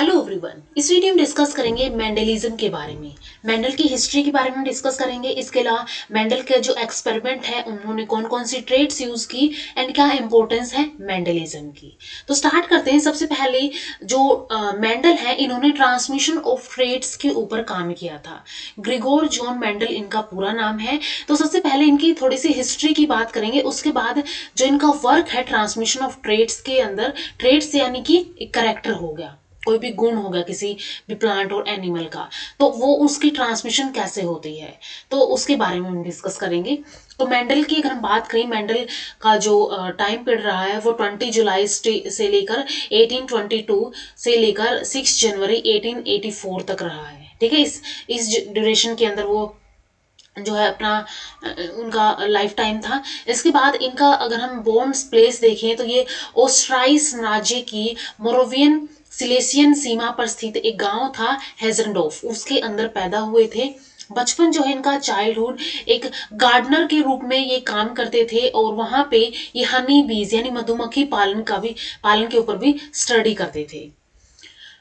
Hello everyone, इस video में discuss करेंगे मेंडलिज्म के बारे में। मेंडल की हिस्ट्री के बारे में डिस्कस करेंगे। इसके अलावा मेंडल के जो एक्सपेरिमेंट है उन्होंने कौन कौन सी ट्रेड्स यूज की एंड क्या इंपॉर्टेंस है मेंडलिज्म की। तो स्टार्ट करते हैं। सबसे पहले जो मेंडल है इन्होंने ट्रांसमिशन ऑफ ट्रेड्स के ऊपर काम किया था। ग्रिगोर जॉन मेंडल इनका पूरा नाम है। तो सबसे पहले इनकी थोड़ी सी हिस्ट्री की बात करेंगे, उसके बाद जो इनका वर्क है ट्रांसमिशन ऑफ ट्रेड्स के अंदर, ट्रेड्स यानी कि एक करेक्टर हो गया, कोई भी गुण होगा किसी भी प्लांट और एनिमल का, तो वो उसकी ट्रांसमिशन कैसे होती है, तो उसके बारे में हम डिस्कस करेंगे। तो मेंडल की अगर हम बात करें, मेंडल का जो टाइम पीरियड रहा है वो 20 जुलाई से लेकर 1822 से लेकर 6 जनवरी 1884 तक रहा है। ठीक है, इस ड्यूरेशन के अंदर वो जो है अपना उनका लाइफ टाइम था। इसके बाद इनका अगर हम बोर्न प्लेस देखें तो ये ओस्ट्राइस राज्य की मोरोवियन सिलेसियन सीमा पर स्थित एक गांव था हेजनडोफ, उसके अंदर पैदा हुए थे। बचपन जो है इनका चाइल्डहुड एक गार्डनर के रूप में ये काम करते थे और वहां पे ये हनी बीज यानी मधुमक्खी पालन के ऊपर भी स्टडी करते थे।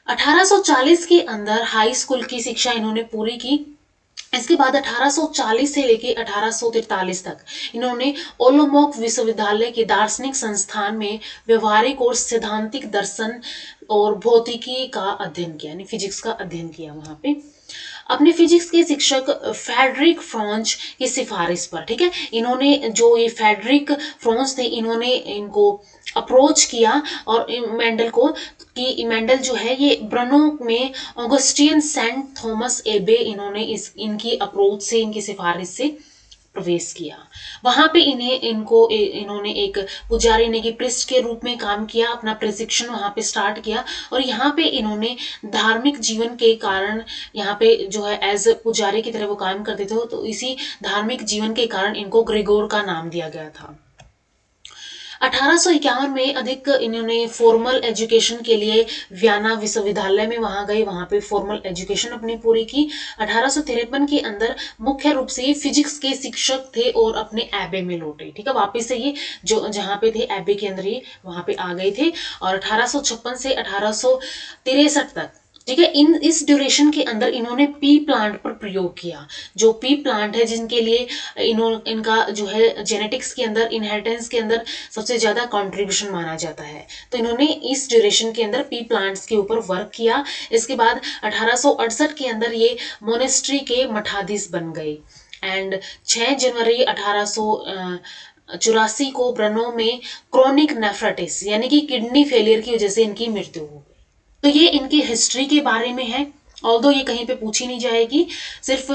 1840 के अंदर हाई स्कूल की शिक्षा इन्होंने पूरी की। इसके बाद 1840 से लेकर 1843 तक इन्होंने ओलोमोक विश्वविद्यालय के दार्शनिक संस्थान में व्यवहारिक और सैद्धांतिक दर्शन और भौतिकी का अध्ययन किया, यानी फिजिक्स का अध्ययन किया वहां पे। अपने फिजिक्स के शिक्षक फेडरिक फ्रॉन्च की सिफारिश पर, ठीक है, इन्होंने जो ये फेडरिक फ्रॉन्च थे इन्होंने इनको अप्रोच किया और मेंडल को कि मेंडल जो है ये ब्रनो में ऑगस्टियन सेंट थॉमस एबे, इन्होंने इनकी अप्रोच से, इनकी सिफारिश से प्रवेश किया। वहां पे इन्होंने एक पुजारी ने की प्रिस्ट के रूप में काम किया, अपना प्रशिक्षण वहां पे स्टार्ट किया। और यहाँ पे इन्होंने धार्मिक जीवन के कारण, यहाँ पे जो है एज पुजारी की तरह वो काम करते थे, तो इसी धार्मिक जीवन के कारण इनको ग्रेगोर का नाम दिया गया था। 1851 में अधिक इन्होंने फॉर्मल एजुकेशन के लिए वियना विश्वविद्यालय में वहां गए, वहां पे फॉर्मल एजुकेशन अपनी पूरी की। 1853 के अंदर मुख्य रूप से फिजिक्स के शिक्षक थे और अपने एबे में लौटे। ठीक है, वापस से ये जो जहां पे थे एबे के अंदर ही वहां पे आ गए थे। और 1856 से 1863 तक, ठीक है, इस ड्यूरेशन के अंदर इन्होंने पी प्लांट पर प्रयोग किया। जो पी प्लांट है जिनके लिए इनका जो है जेनेटिक्स के अंदर, इनहेरिटेंस के अंदर सबसे ज्यादा कंट्रीब्यूशन माना जाता है, तो इन्होंने इस ड्यूरेशन के अंदर पी प्लांट्स के ऊपर वर्क किया। इसके बाद 1868 के अंदर ये मोनेस्ट्री के मठाधीश बन गए एंड 6 जनवरी 1884 को ब्रनो में क्रोनिक नेफ्राइटिस यानी कि किडनी फेलियर की वजह से इनकी मृत्यु हो गई। तो ये इनकी हिस्ट्री के बारे में है, ऑल्दो ये कहीं पे पूछी नहीं जाएगी, सिर्फ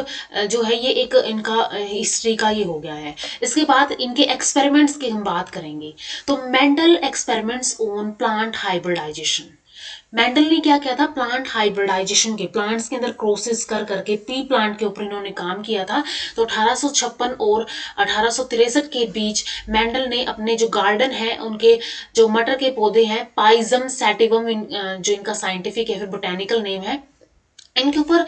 जो है ये एक इनका हिस्ट्री का ये हो गया है। इसके बाद इनके एक्सपेरिमेंट्स की हम बात करेंगे। तो Mendel experiments on plant hybridization. Mendel ने क्या किया था, प्लांट हाइब्रिडाइजेशन के, प्लांट्स के अंदर क्रॉसेस कर करके पी प्लांट के ऊपर इन्होंने काम किया था। तो 1856 और 1863 के बीच मेंडल ने अपने जो गार्डन है, उनके जो मटर के पौधे हैं, पाइजम सैटिवम जो इनका साइंटिफिक या फिर बोटेनिकल नेम है, इनके ऊपर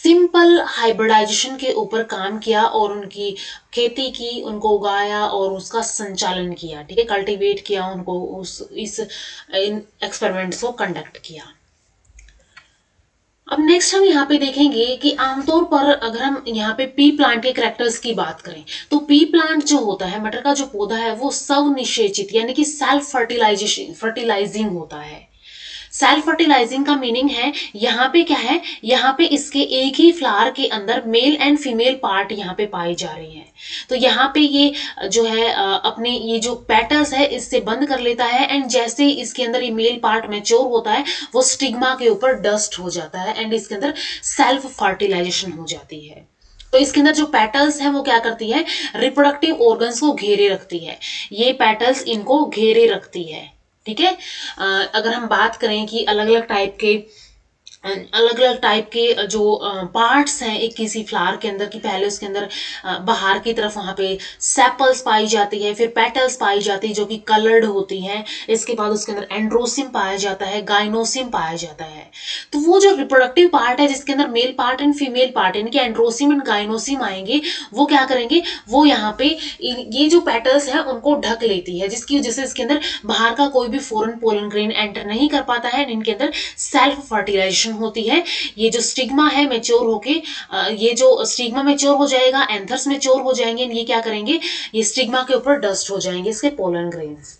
सिंपल हाइब्रिडाइजेशन के ऊपर काम किया और उनकी खेती की, उनको उगाया और उसका संचालन किया। ठीक है, कल्टीवेट किया उनको, इस इन एक्सपेरिमेंट्स को कंडक्ट किया। अब नेक्स्ट हम यहाँ पे देखेंगे कि आमतौर पर अगर हम यहाँ पे पी प्लांट के करेक्टर्स की बात करें तो पी प्लांट जो होता है, मटर का जो पौधा है, वो स्वनिषेचित यानी कि सेल्फ फर्टिलाइजिंग होता है। सेल्फ फर्टिलाइजिंग का मीनिंग है, यहाँ पे क्या है, यहाँ पे इसके एक ही फ्लावर के अंदर मेल एंड फीमेल पार्ट यहाँ पे पाए जा रहे हैं। तो यहाँ पे ये जो है अपने ये जो पेटल्स है इससे बंद कर लेता है एंड जैसे ही इसके अंदर ये मेल पार्ट मैच्योर होता है वो स्टिग्मा के ऊपर डस्ट हो जाता है एंड इसके अंदर सेल्फ फर्टिलाइजेशन हो जाती है। तो इसके अंदर जो पेटल्स है वो क्या करती है, रिप्रोडक्टिव ऑर्गन्स को घेरे रखती है। ये पेटल्स इनको घेरे रखती है। ठीक है, अगर हम बात करें कि अलग अलग टाइप के अलग अलग टाइप के जो पार्ट्स हैं एक किसी फ्लावर के अंदर, कि पहले उसके अंदर बाहर की तरफ वहां पे सेपल्स पाई जाती है, फिर पेटल्स पाई जाती है जो कि कलर्ड होती हैं, इसके बाद उसके अंदर एंड्रोसिम पाया जाता है, गाइनोसिम पाया जाता है। तो वो जो रिप्रोडक्टिव पार्ट है जिसके अंदर male part and female part यानी कि एंड्रोसिम एंड गाइनोसिम आएंगे, वो क्या करेंगे, वो यहाँ पे ये जो पेटल्स हैं उनको ढक लेती है, जिसकी वजह से इसके अंदर बाहर का कोई भी फॉरेन पोलन ग्रेन एंटर नहीं कर पाता है, इनके अंदर सेल्फ फर्टिलाइजेशन होती है। ये जो स्टिग्मा है मैच्योर होके ये जो स्टिग्मा मैच्योर हो जाएगा, एंथर्स मैच्योर हो जाएंगे, ये क्या करेंगे, ये स्टिग्मा के ऊपर डस्ट हो जाएंगे इसके पोलन ग्रेन्स।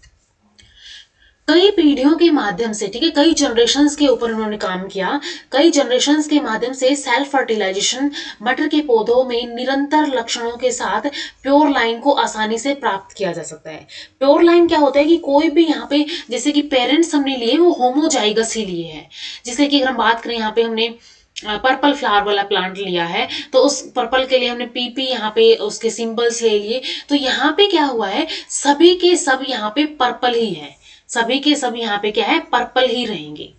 कई पीढ़ियों के माध्यम से, ठीक है, कई जनरेशंस के ऊपर उन्होंने काम किया, कई जनरेशंस के माध्यम से सेल्फ फर्टिलाइजेशन मटर के पौधों में निरंतर लक्षणों के साथ प्योर लाइन को आसानी से प्राप्त किया जा सकता है। प्योर लाइन क्या होता है कि कोई भी यहाँ पे जैसे कि पेरेंट्स हमने लिए वो होमोजाइगस ही लिए हैं, जैसे कि अगर हम बात करें यहाँ पे हमने पर्पल फ्लावर वाला प्लांट लिया है तो उस पर्पल के लिए हमने पीपी यहाँ पे उसके सिंबल्स ले लिए, तो यहाँ पे क्या हुआ है, सभी के सब यहाँ पे पर्पल ही है, सभी के सब यहाँ पे क्या है, पर्पल ही रहेंगे।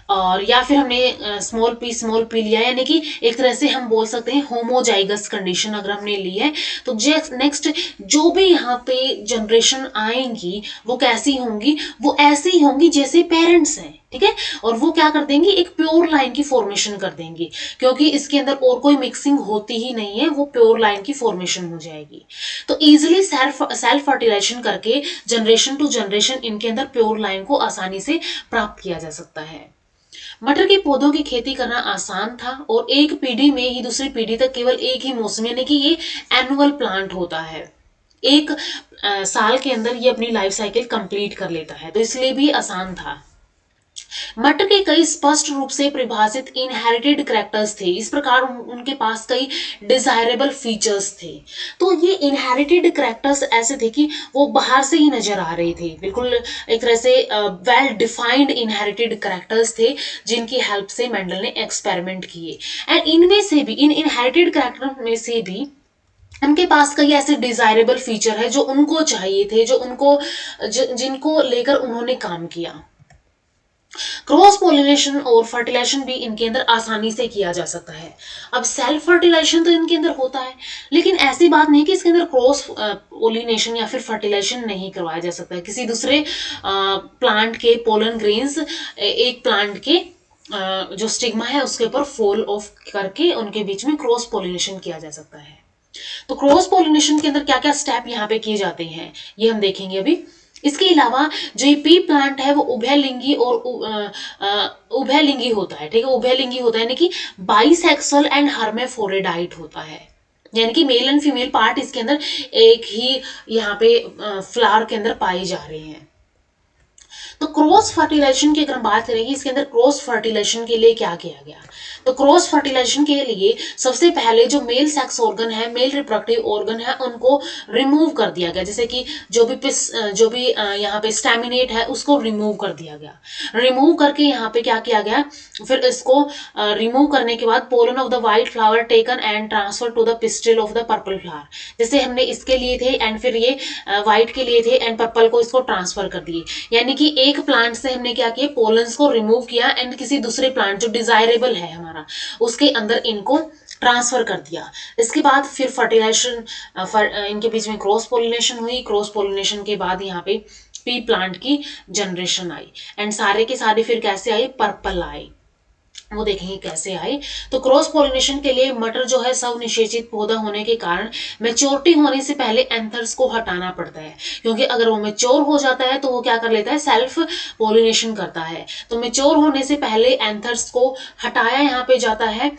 और या फिर हमने स्मॉल पी लिया, यानी कि एक तरह से हम बोल सकते हैं होमोजाइगस कंडीशन अगर हमने ली है, तो नेक्स्ट जो भी यहाँ पे जनरेशन आएंगी वो कैसी होंगी, वो ऐसी ही होंगी जैसे पेरेंट्स हैं, ठीक है। और वो क्या कर देंगी, एक प्योर लाइन की फॉर्मेशन कर देंगी, क्योंकि इसके अंदर और कोई मिक्सिंग होती ही नहीं है, वो प्योर लाइन की फॉर्मेशन हो जाएगी। तो इजिली सेल्फ फर्टिलाइजेशन करके जनरेशन टू जनरेशन इनके अंदर प्योर लाइन को आसानी से प्राप्त किया जा सकता है। मटर के पौधों की खेती करना आसान था और एक पीढ़ी में ही दूसरी पीढ़ी तक केवल एक ही मौसम, यानी कि ये एनुअल प्लांट होता है, एक साल के अंदर ये अपनी लाइफ साइकिल कंप्लीट कर लेता है, तो इसलिए भी आसान था। मटर के कई स्पष्ट रूप से परिभाषित इनहेरिटेड कैरेक्टर्स थे, इस प्रकार उनके पास कई डिजायरेबल फीचर्स थे। तो ये इनहेरिटेड कैरेक्टर्स ऐसे थे कि वो बाहर से ही नजर आ रहे थे, बिल्कुल एक तरह से वेल डिफाइंड इनहेरिटेड कैरेक्टर्स थे जिनकी हेल्प से मेंडल ने एक्सपेरिमेंट किए। एंड इनमें से भी, इन इनहेरिटेड कैरेक्टर में से भी उनके पास कई ऐसे डिजायरेबल फीचर है जो उनको चाहिए थे, जो उनको जिनको लेकर उन्होंने काम किया। क्रॉस पोलिनेशन और फर्टिलाइजेशन भी इनके अंदर आसानी से किया जा सकता है। अब सेल्फ फर्टिलाइजेशन तो इनके अंदर होता है, लेकिन ऐसी बात नहीं कि इसके अंदर क्रॉस पोलिनेशन या फिर फर्टिलाइजेशन नहीं करवाया जा सकता है। किसी दूसरे प्लांट के पोलन ग्रेन्स एक प्लांट के जो स्टिग्मा है उसके ऊपर फॉल ऑफ करके उनके बीच में क्रॉस पोलिनेशन किया जा सकता है। तो क्रॉस पोलिनेशन के अंदर क्या क्या स्टेप यहाँ पे किए जाते हैं ये हम देखेंगे अभी। इसके अलावा जो ये पी प्लांट है वो उभयलिंगी और उभयलिंगी होता है, ठीक है, उभयलिंगी होता है यानी कि बाइसेक्सुअल एंड हर्मेफोरेडाइट होता है, यानी कि मेल एंड फीमेल पार्ट इसके अंदर एक ही यहाँ पे फ्लावर के अंदर पाए जा रहे हैं। तो क्रॉस फर्टिलाइजेशन की अगर हम बात करेंगे, इसके अंदर क्रॉस फर्टिलाइजेशन के लिए क्या किया गया, तो क्रॉस फर्टिलाइजेशन के लिए सबसे पहले जो मेल सेक्स ऑर्गन है, मेल रिप्रोडक्टिव ऑर्गन है, उनको रिमूव कर दिया गया, जैसे कि जो भी यहाँ पे स्टैमिनेट है उसको रिमूव कर दिया गया। रिमूव करके यहाँ पे क्या किया गया, फिर इसको रिमूव करने के बाद pollen of the white flower taken and transfer to the pistil of the purple flower, जैसे हमने इसके लिए थे एंड फिर ये व्हाइट के लिए थे एंड पर्पल को इसको ट्रांसफर कर दिए, यानी कि एक प्लांट से हमने क्या किया, पोलन्स को रिमूव किया एंड किसी दूसरे प्लांट जो डिजायरेबल है हमारा उसके अंदर इनको ट्रांसफर कर दिया। इसके बाद फिर फर्टिलाइजेशन, इनके बीच में क्रॉस पोलिनेशन हुई, क्रॉस पोलिनेशन के बाद यहाँ पे पी प्लांट की जनरेशन आई एंड सारे के सारे फिर कैसे आए, पर्पल आए, वो देखेंगे कैसे आए। तो क्रॉस पोलिनेशन के लिए मटर जो है सब निषेचित पौधा होने के कारण मैच्योरिटी होने से पहले एंथर्स को हटाना पड़ता है, क्योंकि अगर वो मैच्योर हो जाता है तो वो क्या कर लेता है, सेल्फ पोलिनेशन करता है। तो मैच्योर होने से पहले एंथर्स को हटाया यहाँ पे जाता है।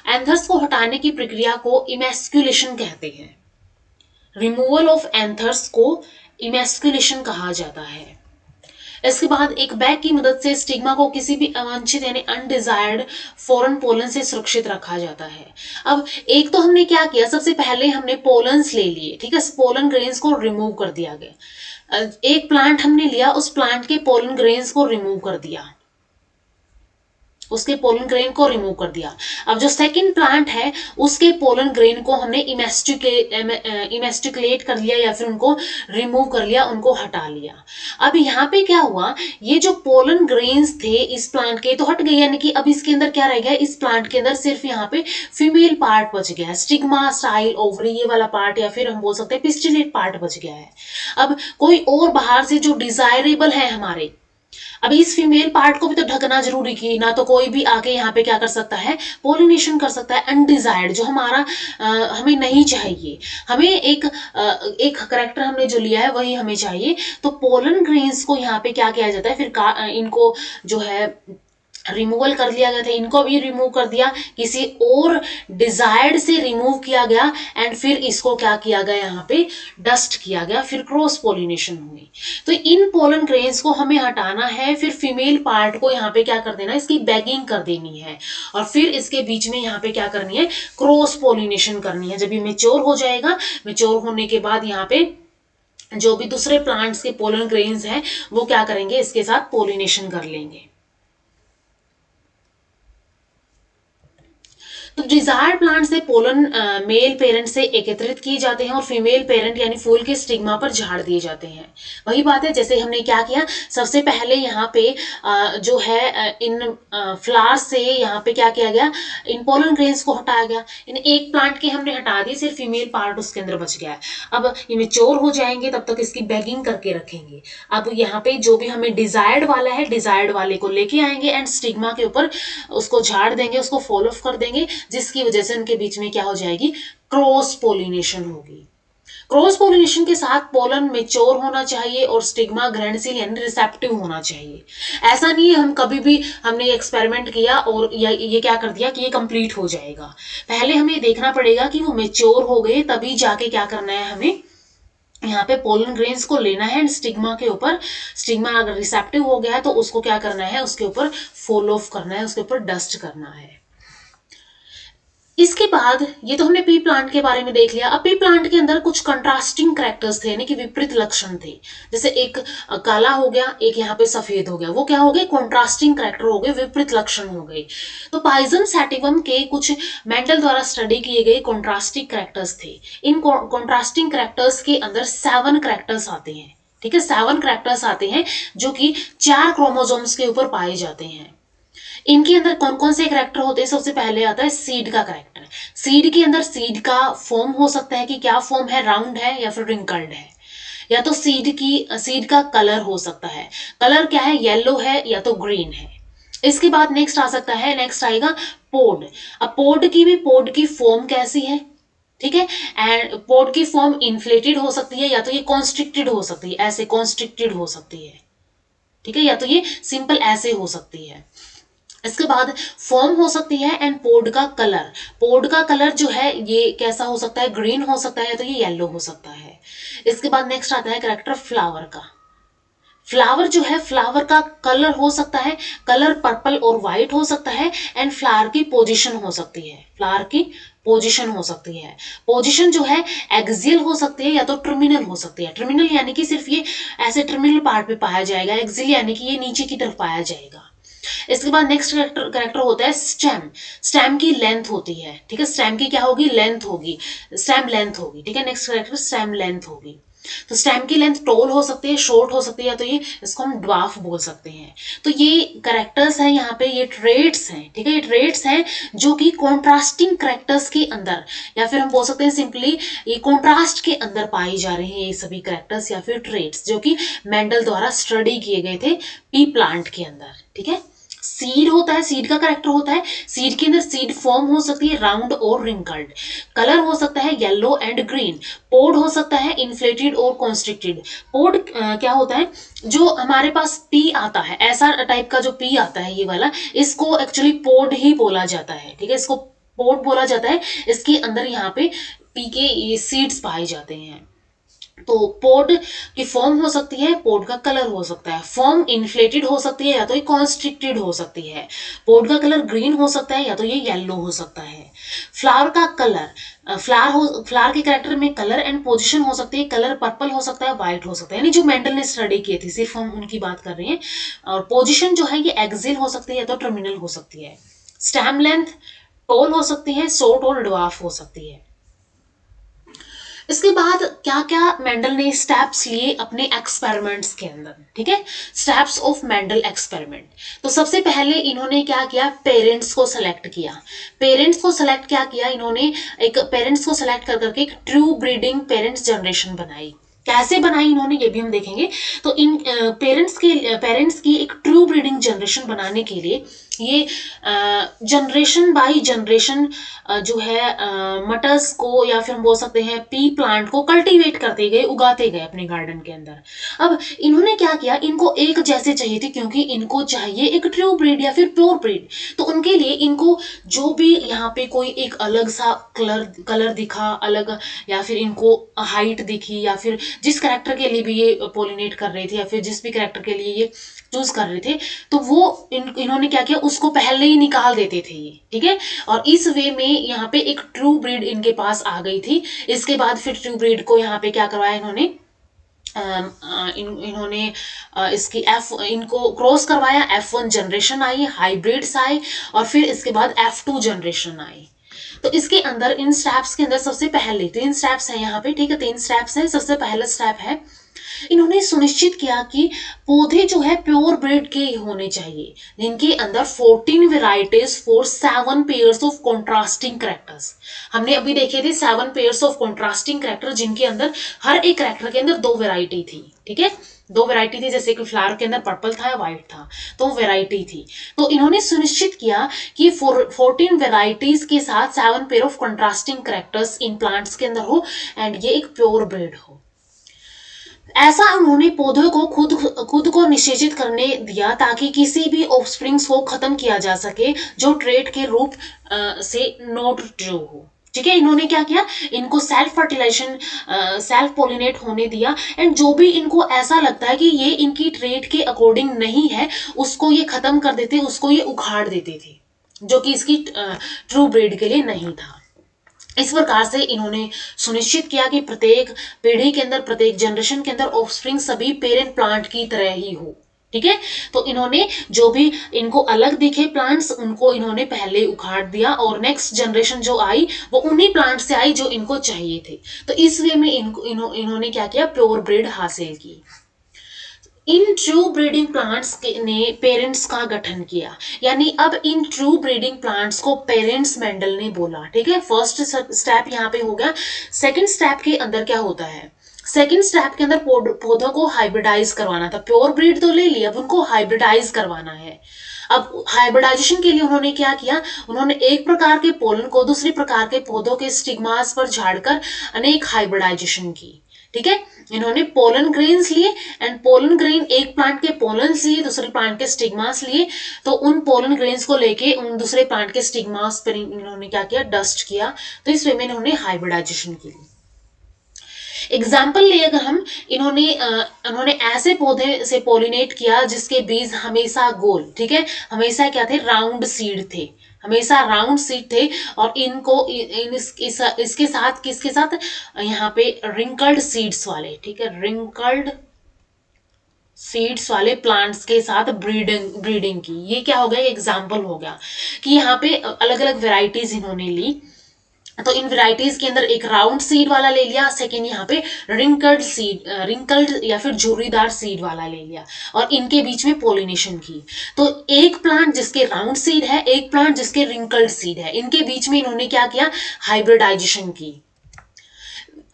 एंथर्स को हटाने की प्रक्रिया को इमेस्कुलेशन कहते हैं। रिमूवल ऑफ एंथर्स को इमेस्कुलेशन कहा जाता है। इसके बाद एक बैग की मदद से स्टिग्मा को किसी भी अवांछित यानी अनडिजायर्ड फॉरेन पोलन से सुरक्षित रखा जाता है। अब एक तो हमने क्या किया, सबसे पहले हमने पोलन्स ले लिए, ठीक है, पोलन ग्रेन्स को रिमूव कर दिया गया। एक प्लांट हमने लिया, उस प्लांट के पोलन ग्रेन्स को रिमूव कर दिया। उसके पोलन ग्रेन को रिमूव कर दिया। अब जो सेकंड प्लांट है उसके पोलन ग्रेन को हमने इमेस्टिकुलेट कर लिया या फिर उनको रिमूव कर लिया, उनको हटा लिया। अब यहाँ पे क्या हुआ, ये जो पोलन ग्रेन्स थे इस प्लांट के तो हट गए, यानी कि अब इसके अंदर क्या रह गया, इस प्लांट के अंदर सिर्फ यहाँ पे फीमेल पार्ट बच गया है, स्टिग्मा, स्टाइल, ओवरी ये वाला पार्ट, या फिर हम बोल सकते हैं पिस्टिलेट पार्ट बच गया है। अब कोई और बाहर से जो डिजायरेबल है हमारे, अब इस फीमेल पार्ट को भी तो ढकना जरूरी की ना, तो कोई भी आके यहाँ पे क्या कर सकता है, पोलिनेशन कर सकता है। अनडिजायर्ड जो हमारा हमें नहीं चाहिए, हमें एक करेक्टर हमने जो लिया है वही हमें चाहिए। तो पोलन ग्रेन्स को यहाँ पे क्या किया जाता है, फिर इनको जो है रिमूवल कर लिया गया था, इनको भी रिमूव कर दिया, किसी और डिजायर्ड से रिमूव किया गया, एंड फिर इसको क्या किया गया, यहाँ पे डस्ट किया गया, फिर क्रॉस पोलिनेशन हुई। तो इन पोलन ग्रेन्स को हमें हटाना है, फिर फीमेल पार्ट को यहाँ पे क्या कर देना, इसकी बैगिंग कर देनी है, और फिर इसके बीच में यहाँ पे क्या करनी है, क्रॉस पोलिनेशन करनी है। जब ये मेच्योर हो जाएगा, मेच्योर होने के बाद यहाँ पे जो भी दूसरे प्लांट्स के पोलन ग्रेन्स हैं वो क्या करेंगे, इसके साथ पोलिनेशन कर लेंगे। तो डिजायर्ड प्लांट से पोलन मेल पेरेंट से एकत्रित किए जाते हैं और फीमेल पेरेंट यानी फूल के स्टिग्मा पर झाड़ दिए जाते हैं। वही बात है जैसे हमने क्या किया, सबसे पहले यहाँ पे जो है इन फ्लावर से यहाँ पे क्या किया गया, इन पोलन ग्रेन्स को हटाया गया, इन एक प्लांट के हमने हटा दिए, सिर्फ फीमेल पार्ट उसके अंदर बच गया है। अब ये मेच्योर हो जाएंगे तब तक इसकी बैगिंग करके रखेंगे। अब यहाँ पे जो भी हमें डिजायर्ड वाला है, डिजायर्ड वाले को लेके आएंगे एंड स्टिग्मा के ऊपर उसको झाड़ देंगे, उसको फॉलो अप कर देंगे, जिसकी वजह से उनके बीच में क्या हो जाएगी, क्रॉस पोलिनेशन होगी। क्रॉस पोलिनेशन के साथ पोलन मेच्योर होना चाहिए और स्टिग्मा ग्रैंडिसिल यानी रिसेप्टिव होना चाहिए। ऐसा नहीं है हम कभी भी हमने एक्सपेरिमेंट किया और ये क्या कर दिया कि ये कंप्लीट हो जाएगा। पहले हमें देखना पड़ेगा कि वो मेच्योर हो गए, तभी जाके क्या करना है, हमें यहाँ पे पोलन ग्रेन्स को लेना है एंड स्टिग्मा के ऊपर, स्टिग्मा अगर रिसेप्टिव हो गया है तो उसको क्या करना है, उसके ऊपर फॉलो ऑफ करना है, उसके ऊपर डस्ट करना है। इसके बाद ये तो हमने पी प्लांट के बारे में देख लिया। अब पी प्लांट के अंदर कुछ कंट्रास्टिंग कैरेक्टर्स थे, यानी कि विपरीत लक्षण थे। जैसे एक काला हो गया, एक यहाँ पे सफेद हो गया, वो क्या हो गए, कॉन्ट्रास्टिंग कैरेक्टर हो गए, विपरीत लक्षण हो गए। तो पाइजम सैटिवम के कुछ मेंडल द्वारा स्टडी किए गए कॉन्ट्रास्टिंग कैरेक्टर्स थे। इन कॉन्ट्रास्टिंग कैरेक्टर्स के अंदर 7 कैरेक्टर्स आते हैं, ठीक है, 7 कैरेक्टर्स आते हैं जो कि 4 क्रोमोसोम्स के ऊपर पाए जाते हैं। इनके अंदर कौन कौन से करैक्टर होते हैं, सबसे पहले आता है सीड का करैक्टर। सीड के अंदर सीड का फॉर्म हो सकता है कि क्या फॉर्म है, राउंड है या फिर रिंकल्ड है, या तो सीड का कलर हो सकता है, कलर क्या है, येलो है या तो ग्रीन है। इसके बाद नेक्स्ट आ सकता है, नेक्स्ट आएगा पोड। अब पोड की फॉर्म कैसी है, ठीक है, एंड पोड की फॉर्म इन्फ्लेटेड हो सकती है या तो ये कॉन्स्ट्रिक्टेड हो सकती है, ऐसे कॉन्स्ट्रिक्टेड हो सकती है, ठीक है, या तो ये सिंपल ऐसे हो सकती है। इसके बाद फॉर्म हो सकती है एंड पोड का कलर जो है ये कैसा हो सकता है, ग्रीन हो सकता है या तो ये येलो हो सकता है। इसके बाद नेक्स्ट आता है कैरेक्टर फ्लावर का। फ्लावर जो है, फ्लावर का कलर हो सकता है, कलर पर्पल और व्हाइट हो सकता है, एंड फ्लावर की पोजीशन हो सकती है, फ्लावर की पोजीशन हो सकती है। पोजीशन जो है एक्सियल हो सकती है या तो टर्मिनल हो सकती है। टर्मिनल यानी कि सिर्फ ये ऐसे टर्मिनल पार्ट पे पाया जाएगा, एक्सियल यानी कि ये नीचे की तरफ पाया जाएगा। इसके बाद नेक्स्ट कैरेक्टर होता है स्टेम की लेंथ होती है, ठीक है, स्टेम की क्या होगी, लेंथ होगी, स्टेम लेंथ होगी, ठीक है, नेक्स्ट कैरेक्टर स्टेम लेंथ होगी। तो स्टेम की लेंथ टॉल हो सकती है, शॉर्ट हो सकती है, या तो ये इसको हम ड्वार्फ बोल सकते हैं। तो ये कैरेक्टर्स हैं यहाँ पे, ये ट्रेट्स हैं, ठीक है, ये ट्रेट्स हैं जो कि कॉन्ट्रास्टिंग कैरेक्टर्स के अंदर, या फिर हम बोल सकते हैं सिंपली ये कॉन्ट्रास्ट के अंदर पाई जा रही हैं, ये सभी कैरेक्टर्स या फिर ट्रेट्स जो कि मेंडल द्वारा स्टडी किए गए थे पी प्लांट के अंदर, ठीक है। सीड होता है, सीड का कैरेक्टर होता है, सीड के अंदर सीड फॉर्म हो सकती है राउंड और रिंकल्ड, कलर हो सकता है येलो एंड ग्रीन, पोड हो सकता है इन्फ्लेटेड और कॉन्स्ट्रिक्टेड। पोड क्या होता है, जो हमारे पास पी आता है, ऐसा टाइप का जो पी आता है ये वाला, इसको एक्चुअली पोड ही बोला जाता है, ठीक है, इसको पोड बोला जाता है। इसके अंदर यहाँ पे पी के ये सीड्स पाए जाते हैं। तो पोड की फॉर्म हो सकती है, पोड का कलर हो सकता है, फॉर्म इन्फ्लेटेड हो सकती है या तो ये कॉन्स्ट्रिक्टेड हो सकती है, पोड का कलर ग्रीन हो सकता है या तो ये येलो हो सकता है। फ्लावर का कलर, फ्लावर के कैरेक्टर में कलर एंड पोजीशन हो सकती है, कलर पर्पल हो सकता है, व्हाइट हो सकता है, यानी जो मेंडल ने स्टडी की थी सिर्फ हम उनकी बात कर रहे हैं। और पोजीशन जो है ये एक्सिल हो सकती है या तो टर्मिनल हो सकती है। स्टेम लेंथ टॉल हो सकती है, शॉर्ट और ड्वार्फ हो सकती है। इसके बाद क्या क्या मेंडल ने स्टेप्स लिए अपने एक्सपेरिमेंट्स के अंदर, ठीक है, स्टेप्स ऑफ मेंडल एक्सपेरिमेंट। तो सबसे पहले इन्होंने क्या किया, पेरेंट्स को सेलेक्ट किया। पेरेंट्स को सेलेक्ट क्या किया इन्होंने, एक पेरेंट्स को सेलेक्ट कर करके एक ट्रू ब्रीडिंग पेरेंट्स जनरेशन बनाई। कैसे बनाई इन्होंने ये भी हम देखेंगे। तो इन पेरेंट्स की एक ट्रू ब्रीडिंग जनरेशन बनाने के लिए ये जनरेशन बाय जनरेशन जो है मटर्स को या फिर हम बोल सकते हैं पी प्लांट को कल्टीवेट करते गए, उगाते गए अपने गार्डन के अंदर। अब इन्होंने क्या किया, इनको एक जैसे चाहिए थे क्योंकि इनको चाहिए एक ट्रू ब्रीड या फिर प्योर ब्रीड। तो उनके लिए इनको जो भी यहाँ पे कोई एक अलग सा कलर दिखा अलग, या फिर इनको हाइट दिखी, या फिर जिस करेक्टर के लिए भी ये पोलिनेट कर रहे थे या फिर जिस भी करेक्टर के लिए ये चूज कर रहे थे, तो वो इन्होंने क्या किया, उसको पहले ही निकाल देते थे ये, ठीक है। और इस वे में यहाँ पे एक ट्रू ब्रीड इनके पास आ गई थी। इसके बाद फिर ट्रू ब्रीड को यहाँ पे क्या करवाया इन्होंने, इन्होंने इसकी इनको क्रॉस करवाया, F1 जनरेशन आई, हाइब्रिड्स आए, और फिर इसके बाद F2 जनरेशन आई। तो इसके अंदर इन स्टेप्स के अंदर सबसे पहले 3 स्टेप्स है यहाँ पे, ठीक है, 3 स्टेप्स है। सबसे पहला स्टेप है इन्होंने सुनिश्चित किया कि पौधे जो है प्योर ब्रीड के होने चाहिए, जिनके अंदर 14 varieties for 7 pairs of contrasting characters. हमने अभी देखे थे 7 पेयर्स ऑफ कॉन्ट्रास्टिंग कैरेक्टर, जिनके अंदर हर एक कैरेक्टर के अंदर 2 वेराइटी थी, ठीक है, 2 वेराइटी थी। जैसे कि फ्लावर के अंदर पर्पल था या व्हाइट था, तो वेराइटी थी। तो इन्होंने सुनिश्चित किया कि 14 वेराइटीज के साथ 7 pair of contrasting characters in plants के अंदर हो एंड ये एक प्योर ब्रीड हो। ऐसा उन्होंने पौधों को खुद को निषेचित करने दिया ताकि किसी भी ऑफस्प्रिंग्स को खत्म किया जा सके जो ट्रेट के रूप से नॉट ट्रू हो, ठीक है। इन्होंने क्या किया, इनको सेल्फ फर्टिलाइजेशन, सेल्फ पोलिनेट होने दिया, एंड जो भी इनको ऐसा लगता है कि ये इनकी ट्रेट के अकॉर्डिंग नहीं है, उसको ये खत्म कर देते, उसको ये उखाड़ देते थे, जो कि इसकी ट्रू ब्रीड के लिए नहीं था। इस प्रकार से इन्होंने सुनिश्चित किया कि प्रत्येक पीढ़ी के अंदर, प्रत्येक जनरेशन के अंदर ऑफस्प्रिंग सभी पेरेंट प्लांट की तरह ही हो, ठीक है। तो इन्होंने जो भी इनको अलग दिखे प्लांट्स, उनको इन्होंने पहले उखाड़ दिया, और नेक्स्ट जनरेशन जो आई वो उन्हीं प्लांट से आई जो इनको चाहिए थे। तो इस वे में इन्होंने क्या किया, प्योर ब्रीड हासिल की। इन ट्रू ब्रीडिंग प्लांट्स ने पेरेंट्स का गठन किया, यानी अब इन ट्रू ब्रीडिंग प्लांट्स को पेरेंट्स मेंडल ने बोला, ठीक है। फर्स्ट स्टेप यहाँ पे हो गया। सेकंड स्टेप के अंदर क्या होता है, सेकंड स्टेप के अंदर पौधों को हाइब्रिडाइज करवाना था। प्योर ब्रीड तो ले लिया, अब उनको हाइब्रिडाइज करवाना है। अब हाइब्रिडाइजेशन के लिए उन्होंने क्या किया, उन्होंने एक प्रकार के पोलन को दूसरे प्रकार के पौधों के स्टिग्मास पर झाड़कर अनेक हाइब्रिडाइजेशन की, ठीक है। इन्होंने पोलन ग्रेन्स लिए, एंड पोलन ग्रेन एक प्लांट के पोलन लिए, दूसरे प्लांट के स्टिग्मास लिए। तो उन पोलन ग्रेन्स को लेके उन दूसरे प्लांट के स्टिग्मास पर इन्होंने क्या किया, डस्ट किया। तो इस वे में इन्होंने हाइब्रिडाइजेशन की। एग्जाम्पल लिए अगर हम, इन्होंने ऐसे पौधे से पोलिनेट किया जिसके बीज हमेशा गोल, ठीक है, हमेशा क्या थे, राउंड सीड थे, हमेशा राउंड सीड थे। और इनको इसके साथ किसके साथ, यहाँ पे रिंकल्ड सीड्स वाले, ठीक है, रिंकल्ड सीड्स वाले प्लांट्स के साथ ब्रीडिंग की। ये क्या हो गया, एग्जाम्पल हो गया कि यहाँ पे अलग अलग वेराइटीज इन्होंने ली। तो इन वेराइटीज के अंदर एक राउंड सीड वाला ले लिया, सेकेंड यहाँ पे रिंकल्ड या फिर झुर्रीदार सीड वाला ले लिया, और इनके बीच में पोलिनेशन की। तो एक प्लांट जिसके राउंड सीड है, एक प्लांट जिसके रिंकल्ड सीड है, इनके बीच में इन्होंने क्या किया, हाइब्रिडाइजेशन की।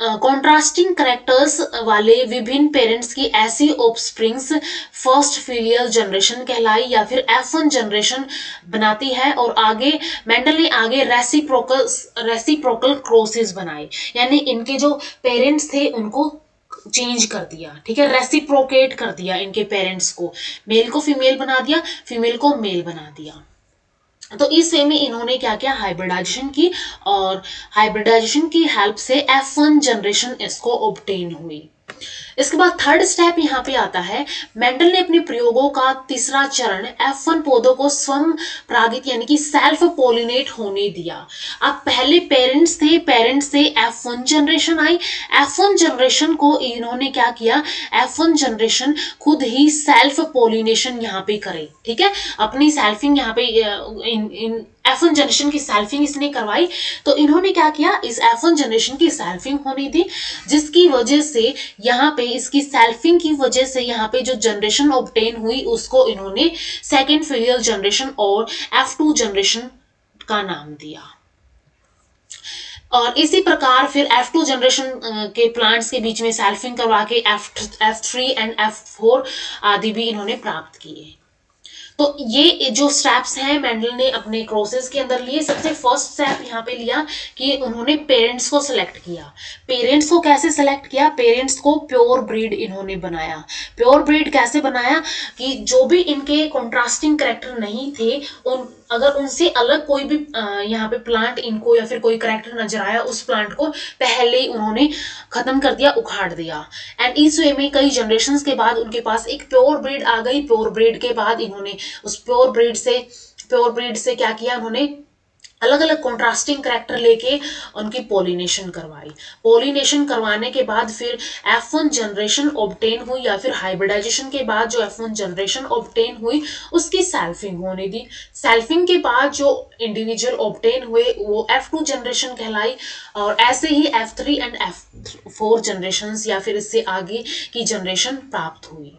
कॉन्ट्रास्टिंग कैरेक्टर्स वाले विभिन्न पेरेंट्स की ऐसी ऑफस्प्रिंग्स फर्स्ट फिलियल जनरेशन कहलाई या फिर F1 जनरेशन बनाती है। और आगे मेंडल ने आगे रेसिप्रोकल क्रॉसेस बनाए, यानी इनके जो पेरेंट्स थे उनको चेंज कर दिया, ठीक है, रेसिप्रोकेट कर दिया इनके पेरेंट्स को, मेल को फीमेल बना दिया, फीमेल को मेल बना दिया। तो इस वे में इन्होंने क्या किया, हाइब्रिडाइजेशन की, और हाइब्रिडाइजेशन की हेल्प से F1 जनरेशन इसको ऑब्टेन हुई। इसके बाद थर्ड स्टेप यहाँ पे आता है, मेंडल ने अपने प्रयोगों का तीसरा चरण F1 पौधों को स्वयं परागित यानी कि सेल्फ पोलिनेट होने दिया। अब पहले पेरेंट्स थे, पेरेंट्स से F1 जनरेशन आई, F1 जनरेशन को इन्होंने क्या किया, F1 जनरेशन खुद ही सेल्फ पोलिनेशन यहाँ पे करे, ठीक है, अपनी सेल्फिंग यहाँ पे इन F1 जनरेशन की सेल्फिंग इसने करवाई। तो इन्होंने क्या किया, इस F1 जनरेशन की सेल्फिंग होनी थी, जिसकी वजह से यहाँ पे इसकी सेल्फिंग की वजह से यहाँ पे जो जनरेशन ऑब्टेन हुई उसको इन्होंने सेकेंड फिलियल जनरेशन और F2 जनरेशन का नाम दिया। और इसी प्रकार फिर F2 जनरेशन के प्लांट्स के बीच में सेल्फिंग करवा के F3 एंड F4 आदि भी इन्होंने प्राप्त किए। तो ये जो स्टेप्स हैं मेंडल ने अपने क्रॉसेस के अंदर लिए। सबसे फर्स्ट स्टेप यहाँ पे लिया कि उन्होंने पेरेंट्स को सिलेक्ट किया। पेरेंट्स को कैसे सिलेक्ट किया, पेरेंट्स को प्योर ब्रीड इन्होंने बनाया। प्योर ब्रीड कैसे बनाया कि जो भी इनके कॉन्ट्रास्टिंग कैरेक्टर नहीं थे, अगर उनसे अलग कोई भी यहाँ पे प्लांट इनको या फिर कोई कैरेक्टर नजर आया, उस प्लांट को पहले ही उन्होंने खत्म कर दिया, उखाड़ दिया। एंड इस वे में कई जनरेशंस के बाद उनके पास एक प्योर ब्रीड आ गई। प्योर ब्रीड के बाद इन्होंने उस प्योर ब्रीड से क्या किया, उन्होंने अलग अलग कॉन्ट्रास्टिंग कैरेक्टर लेके उनकी पोलिनेशन करवाई। पोलिनेशन करवाने के बाद फिर F1 जनरेशन ऑब्टेन हुई, या फिर हाइब्रिडाइजेशन के बाद जो F1 जनरेशन ऑब्टेन हुई उसकी सेल्फिंग होने दी। सेल्फिंग के बाद जो इंडिविजुअल ऑब्टेन हुए वो F2 जनरेशन कहलाई, और ऐसे ही F3 एंड F4 जनरेशन या फिर इससे आगे की जनरेशन प्राप्त हुई।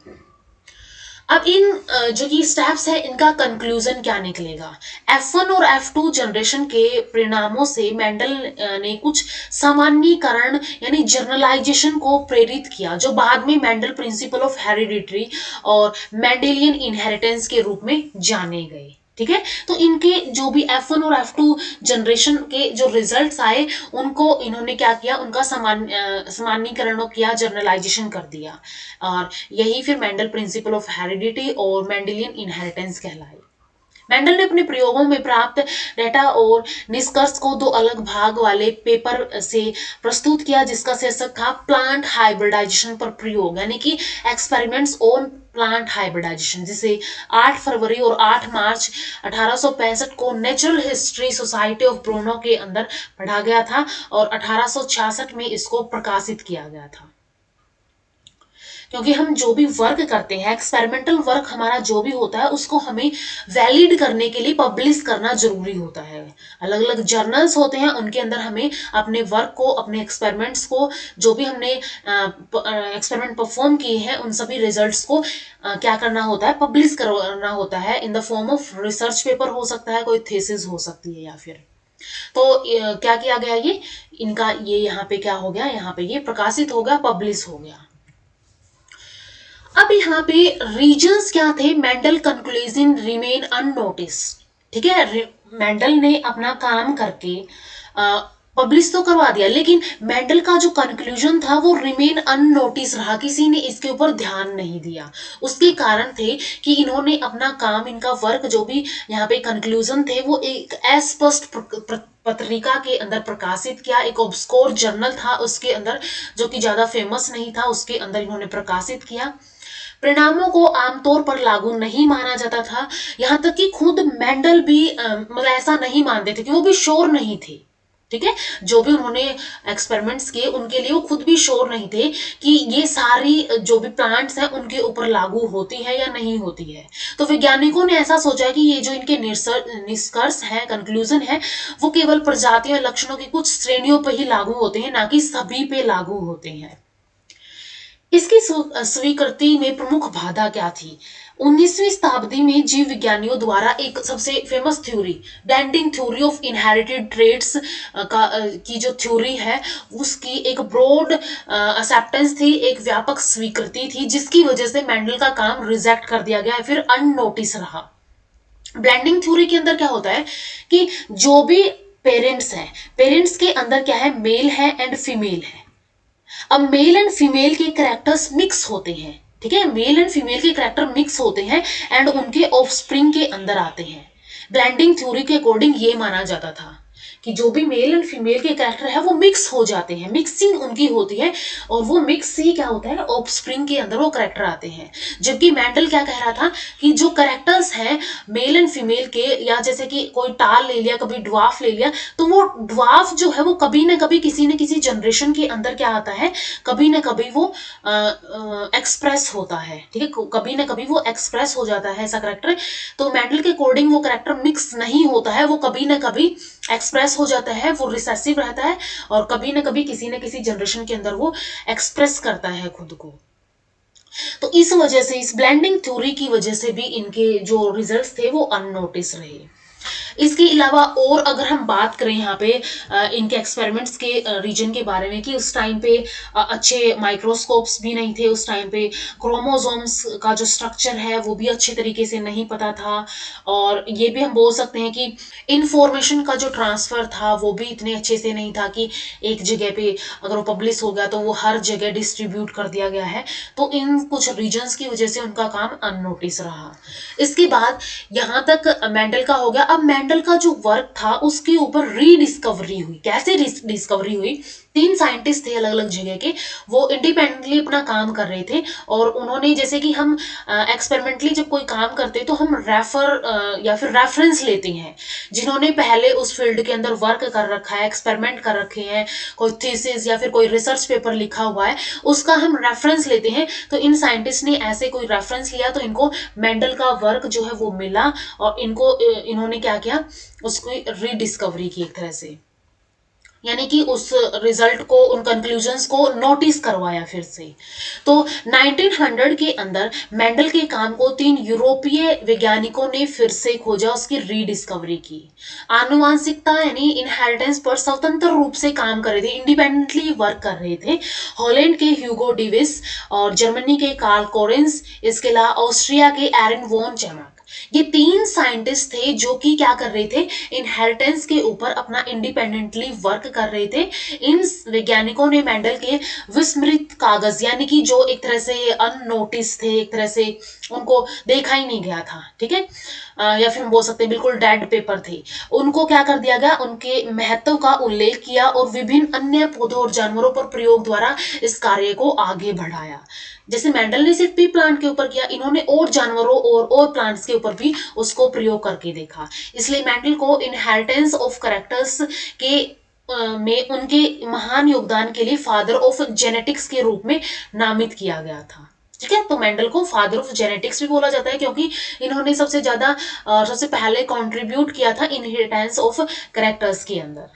अब इन जो ये स्टेप्स है इनका कंक्लूजन क्या निकलेगा। F1 और F2 जनरेशन के परिणामों से मेंडल ने कुछ सामान्यीकरण यानी जर्नलाइजेशन को प्रेरित किया, जो बाद में मेंडल प्रिंसिपल ऑफ हेरिडिटरी और मेंडेलियन इनहेरिटेंस के रूप में जाने गए। ठीक है, तो इनके जो भी F1 और F2 जनरेशन के जो रिजल्ट्स आए उनको इन्होंने क्या किया, उनका सामान्यीकरण किया, जर्नलाइजेशन कर दिया, और यही फिर मेंडल प्रिंसिपल ऑफ हेरिडिटी और मेंडेलियन इनहेरिटेंस कहलाई। मेंडल ने अपने प्रयोगों में प्राप्त डेटा और निष्कर्ष को दो अलग भाग वाले पेपर से प्रस्तुत किया, जिसका शीर्षक था प्लांट हाइब्रिडाइजेशन पर प्रयोग, यानी कि एक्सपेरिमेंट्स ऑन प्लांट हाइब्रिडाइजेशन, जिसे 8 फरवरी और 8 मार्च 1865 को natural history society of Bruno के अंदर पढ़ा गया था और 1866 में इसको प्रकाशित किया गया था। क्योंकि हम जो भी वर्क करते हैं, एक्सपेरिमेंटल वर्क हमारा जो भी होता है, उसको हमें वैलिड करने के लिए पब्लिश करना जरूरी होता है। अलग अलग जर्नल्स होते हैं, उनके अंदर हमें अपने वर्क को, अपने एक्सपेरिमेंट्स को, जो भी हमने एक्सपेरिमेंट परफॉर्म किए हैं, उन सभी रिजल्ट्स को क्या करना होता है, पब्लिश करना होता है in the form of research paper हो सकता है, कोई थीसिस हो सकती है, या फिर तो क्या किया गया, ये इनका ये यहाँ पे क्या हो गया, यहाँ पे ये प्रकाशित हो गया, पब्लिश हो गया। अब यहाँ पे रीजंस क्या थे, मेंडल कंक्लूजन रिमेन अननोटिस्ड। ठीक है, मेंडल ने अपना काम करके पब्लिश तो करवा दिया, लेकिन मेंडल का जो कंक्लूजन था वो रिमेन अननोटिस रहा, किसी ने इसके ऊपर ध्यान नहीं दिया। उसके कारण थे कि इन्होंने अपना काम, इनका वर्क जो भी यहाँ पे कंक्लूजन थे, वो एक अस्पष्ट पत्रिका के अंदर प्रकाशित किया, एक ऑब्सकोर जर्नल था उसके अंदर, जो कि ज्यादा फेमस नहीं था, उसके अंदर इन्होंने प्रकाशित किया। परिणामों को आमतौर पर लागू नहीं माना जाता था, यहां तक कि खुद मेंडल भी मतलब ऐसा नहीं मानते थे, कि वो भी श्योर नहीं थे। ठीक है, जो भी उन्होंने एक्सपेरिमेंट्स किए उनके लिए वो खुद भी श्योर नहीं थे कि ये सारी जो भी प्लांट्स हैं उनके ऊपर लागू होती है या नहीं होती है। तो वैज्ञानिकों ने ऐसा सोचा कि ये जो इनके निष्कर्ष है, कंक्लूजन है, वो केवल प्रजातियों लक्षणों की कुछ श्रेणियों पर ही लागू होते हैं, ना कि सभी पे लागू होते हैं। इसकी स्वीकृति में प्रमुख बाधा क्या थी। 19वीं शताब्दी में जीव विज्ञानियों द्वारा एक सबसे famous theory, blending theory of inherited traits की जो थ्योरी है, उसकी एक ब्रॉड एक्सेप्टेंस थी, एक व्यापक स्वीकृति थी, जिसकी वजह से मेंडल का काम रिजेक्ट कर दिया गया, फिर अननोटिस रहा। ब्लेंडिंग थ्योरी के अंदर क्या होता है कि जो भी पेरेंट्स हैं, पेरेंट्स के अंदर क्या है, मेल है एंड फीमेल है। अब मेल एंड फीमेल के कैरेक्टर्स मिक्स होते हैं, ठीक है, मेल एंड फीमेल के कैरेक्टर मिक्स होते हैं एंड उनके ऑफस्प्रिंग के अंदर आते हैं। ब्लेंडिंग थ्योरी के अकॉर्डिंग ये माना जाता था कि जो भी मेल एंड फीमेल के कैरेक्टर है वो मिक्स हो जाते हैं, मिक्सिंग उनकी होती है, और वो मिक्स से क्या होता है, ऑफस्प्रिंग के अंदर वो कैरेक्टर आते हैं। जबकि मेंडल क्या कह रहा था कि जो कैरेक्टर्स हैं मेल एंड फीमेल के, या जैसे कि कोई टाल ले लिया, कभी ड्वार्फ ले लिया, तो वो ड्वार्फ जो है वो कभी ना कभी किसी न किसी जनरेशन के अंदर क्या आता है, कभी ना कभी वो एक्सप्रेस होता है, ठीक है, कभी ना कभी वो एक्सप्रेस हो जाता है ऐसा करेक्टर। तो मेंडल के अकॉर्डिंग वो करेक्टर मिक्स नहीं होता है, वो कभी ना कभी एक्सप्रेस हो जाता है, वो रिसेसिव रहता है, और कभी ना कभी किसी न किसी जनरेशन के अंदर वो एक्सप्रेस करता है खुद को। तो इस वजह से, इस ब्लेंडिंग थ्योरी की वजह से भी इनके जो रिजल्ट्स थे वो अननोटिस रहे। इसके अलावा और अगर हम बात करें यहाँ पे इनके एक्सपेरिमेंट्स के रीजन के बारे में, कि उस टाइम पे अच्छे माइक्रोस्कोप्स भी नहीं थे, उस टाइम पे क्रोमोसोम्स का जो स्ट्रक्चर है वो भी अच्छे तरीके से नहीं पता था, और ये भी हम बोल सकते हैं कि इंफॉर्मेशन का जो ट्रांसफर था वो भी इतने अच्छे से नहीं था कि एक जगह पे अगर वो पब्लिश हो गया तो वो हर जगह डिस्ट्रीब्यूट कर दिया गया है। तो इन कुछ रीजन्स की वजह से उनका काम अननोटिस रहा। इसके बाद यहाँ तक मेंडल का हो गया। अब मेंडल का जो वर्क था उसके ऊपर रीडिस्कवरी हुई। कैसे डिस्कवरी हुई? 3 साइंटिस्ट थे अलग अलग जगह के, वो इंडिपेंडेंटली अपना काम कर रहे थे, और उन्होंने, जैसे कि हम एक्सपेरिमेंटली जब कोई काम करते हैं तो हम या फिर रेफरेंस लेते हैं, जिन्होंने पहले उस फील्ड के अंदर वर्क कर रखा है, एक्सपेरिमेंट कर रखे हैं, कोई थीसिस या फिर कोई रिसर्च पेपर लिखा हुआ है, उसका हम रेफरेंस लेते हैं। तो इन साइंटिस्ट ने ऐसे कोई रेफरेंस लिया, तो इनको मेंडल का वर्क जो है वो मिला, और इन्होंने क्या किया, उसकी रीडिस्कवरी की एक तरह से, यानी कि उस रिजल्ट को, उन कंक्लूजन्स को नोटिस करवाया फिर से। तो 1900 के अंदर मेंडल के काम को 3 यूरोपीय वैज्ञानिकों ने फिर से खोजा, उसकी रीडिस्कवरी की। आनुवांशिकता यानी इनहेरिटेंस पर स्वतंत्र रूप से काम कर रहे थे, इंडिपेंडेंटली वर्क कर रहे थे। हॉलैंड के ह्यूगो डिविस और जर्मनी के कार्ल कोरेंस, इसके अलावा ऑस्ट्रिया के एरन वॉन चेमक, ये 3 साइंटिस्ट थे जो कि क्या कर रहे थे, इनहेरिटेंस के ऊपर अपना इंडिपेंडेंटली वर्क कर रहे थे। इन वैज्ञानिकों ने मेंडल के विस्मृत कागज, यानी कि जो एक तरह से अननोटिस थे, एक तरह से उनको देखा ही नहीं गया था, ठीक है, या फिर हम बोल सकते हैं बिल्कुल डेड पेपर थे, उनको क्या कर दिया गया, उनके महत्व का उल्लेख किया और विभिन्न अन्य पौधों और जानवरों पर प्रयोग द्वारा इस कार्य को आगे बढ़ाया। जैसे मेंडल ने सिर्फ पी प्लांट के ऊपर किया, इन्होंने और जानवरों और प्लांट्स के ऊपर भी उसको प्रयोग करके देखा। इसलिए मेंडल को इनहेरिटेंस ऑफ कैरेक्टर्स के में उनके महान योगदान के लिए फादर ऑफ जेनेटिक्स के रूप में नामित किया गया था। ठीक है, तो मेंडल को फादर ऑफ जेनेटिक्स भी बोला जाता है, क्योंकि इन्होंने सबसे ज्यादा सबसे पहले कंट्रीब्यूट किया था इनहेरिटेंस ऑफ कैरेक्टर्स के अंदर।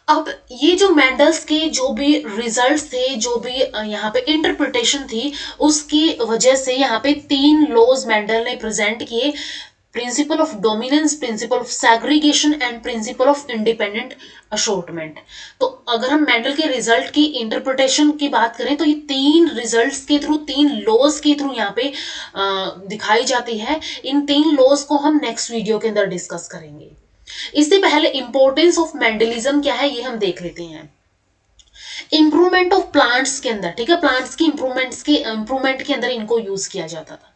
अब ये जो मेंडल्स के जो भी रिजल्ट्स थे, जो भी यहाँ पे इंटरप्रिटेशन थी, उसकी वजह से यहाँ पे 3 लॉज मेंडल ने प्रेजेंट किए, principle of dominance, principle of segregation and principle of independent assortment. तो अगर हम मेंडल के रिजल्ट की इंटरप्रिटेशन की बात करें तो ये 3 रिजल्ट्स के थ्रू, 3 लॉज के थ्रू यहाँ पे दिखाई जाती है। इन 3 लॉज को हम नेक्स्ट वीडियो के अंदर डिस्कस करेंगे। इससे पहले इंपॉर्टेंस ऑफ मेंडलिज्म क्या है ये हम देख लेते हैं। इंप्रूवमेंट ऑफ प्लांट्स के अंदर, ठीक है, प्लांट्स की इंप्रूवमेंट के अंदर इनको यूज किया जाता था,